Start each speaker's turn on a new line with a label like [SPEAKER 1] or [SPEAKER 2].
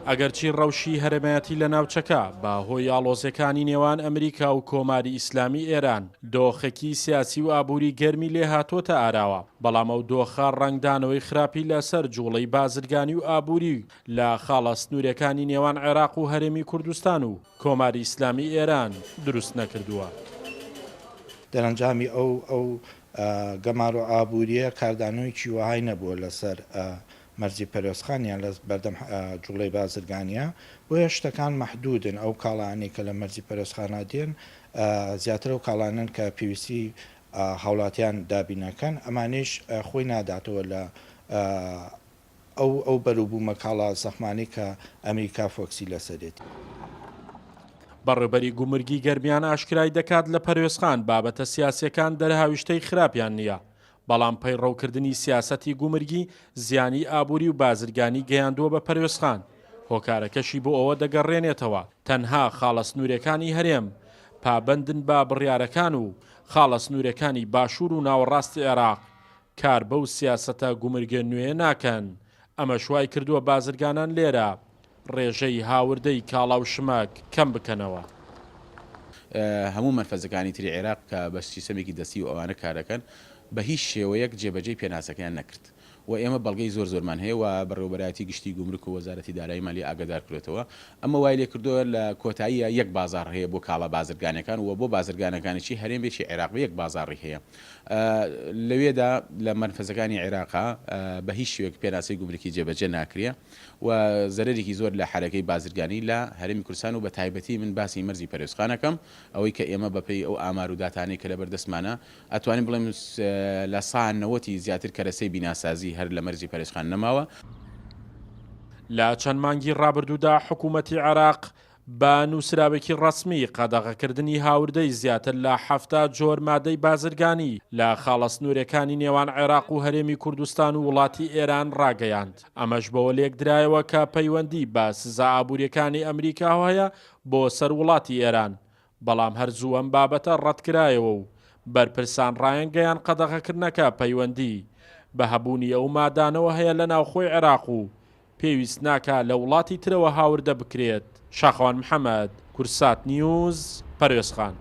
[SPEAKER 1] ئەگەرچی ڕەوشی هەرێمەتی لە ناوچەکە بە هۆی ئاڵۆزەکانی نێوان ئەمریکا و کۆماری ئیسلامی ئێران دۆخێکی سیاسی و ئابووری گەرمی لێ هاتۆتە ئاراوە، بەڵام ئەو دۆخە ڕنگدانەوەی خراپی لەسەر جوڵەی بازرگانی و ئابووری لە خاڵە سنوورەکانی نێوان عێراق و هەرێمی کوردستان و کۆماری ئیسلامی ئێران دروست نەکردووە.
[SPEAKER 2] دەرەنجامی ئەو گەمار و ئابووریە کاردانەوەیکی وهای نەبووە لەسەر مەرجی پەرۆسخانیان لە بەردەم جوڵەی بازرگانیە، بۆیە شتەکان مەحدودن. ئەو کاڵانەی کە لە مەرجی پەرۆسخانە دێن زیاتر ئەو کاڵانن کە پێویستی هاوڵاتیان دابینەکەن، ئەمانیش خۆی ناداتەوە لە ئەو بەروبوومە کاڵا زەخمانی کە ئەمریکا فۆکسی لەسەرێتی.
[SPEAKER 1] بەڕێبەری گومرگی گەرمیان ئاشکرای دەکات لە پەرۆسخان بابەتە سیاسیەکان دەرهاویشتەی خراپیان نییە، بەڵام پەیڕەوکردنی سیاسەتی گومرگی زیانی ئابووری و بازرگانی گەیاندووە بە پەرۆسخان. هۆکارەکەشی بۆ ئەوە دەگەڕێنێتەوە تەنها خاڵە سنوورەکانی هەرێم پابەندن بە بڕیارەکان و خاڵە سنوورەکانی باشوور و ناوەڕاستی عێراق کار بەو سیاسەتە گومرگە نوێ ناکەن. ئەمە شوای کردووە بازرگانان لێرە ڕێژەی هاوردەی کاڵا و شمەک کەم بکەنەوە.
[SPEAKER 3] هەموو مەرفەزەکانی تری عێراق کە بە سیستەمێکی دەستی و ئەوانە کارەکەن بە هیچ شێوەیەک جێبەجێی پێناسەکەیان نەکرد و ئێمە بەڵگەی زۆرمان هەیە و بەڕێوەبەرایەتی گشتی گومرک و وەزارەتی دارایی مالی ئاگادار کردێتەوە. ئەمە وای لێ کردووە لە کۆتاییە یەک بازار هەیە بۆ کاڵە بازرگانەکان و بۆ بازرگانەکانێکی هەرێمێکی عێراق یەک بازاڕی هەیە. لەوێدا لە مەرفەزەکانی عێراقا بە هیچ شێوەیەک پێناسەی گومرکی جێبەجێ ناکرێ و زەرێکی زۆر لە حرەکەی بازرگانی لە هەرێمی کوردستان و بە تایبەتی من باسی مەرجی پەرۆسخانەکەم ئەوەی کە ئێمە بەپێی ئەو ئامار و داتانەی کە لە بەردەستمانە ئەتوانین بڵێم لە ساعەتی زیاتر کەرەسەی بیناسازی هەر لە مەرجی پەرۆسخان نەماوە.
[SPEAKER 1] لە چەند مانگی ڕابردوودا حکوومەتی عێراق بە نووسراوێکی ڕەسمی قەدەغەکردنی هاوردەی زیاتر لە 70 جۆر مادەی بازرگانی لە خاڵە سنوورەکانی نێوان عێراق و هەرێمی کوردستان و وڵاتی ئێران ڕاگەیاند. ئەمەش بەوە لێکدرایەوە کە پەیوەندی بە سزا ئابووریەکانی ئەمریکا هەیە بۆ سەر وڵاتی ئێران، بەڵام هەرزوو ئەم بابەتە ڕەتکرایەوە و بەرپرسان ڕایەنگەیان قەدەغەکردنەکە پەیوەندی بە هەبوونی ئەو مادانەوە هەیە لە ناوخۆی عێراق و پێویست ناکە لە وڵاتی ترەوە هاوردە بکرێت. شاخەوان محەممەد، کورسات نیوز، پەرۆسخان.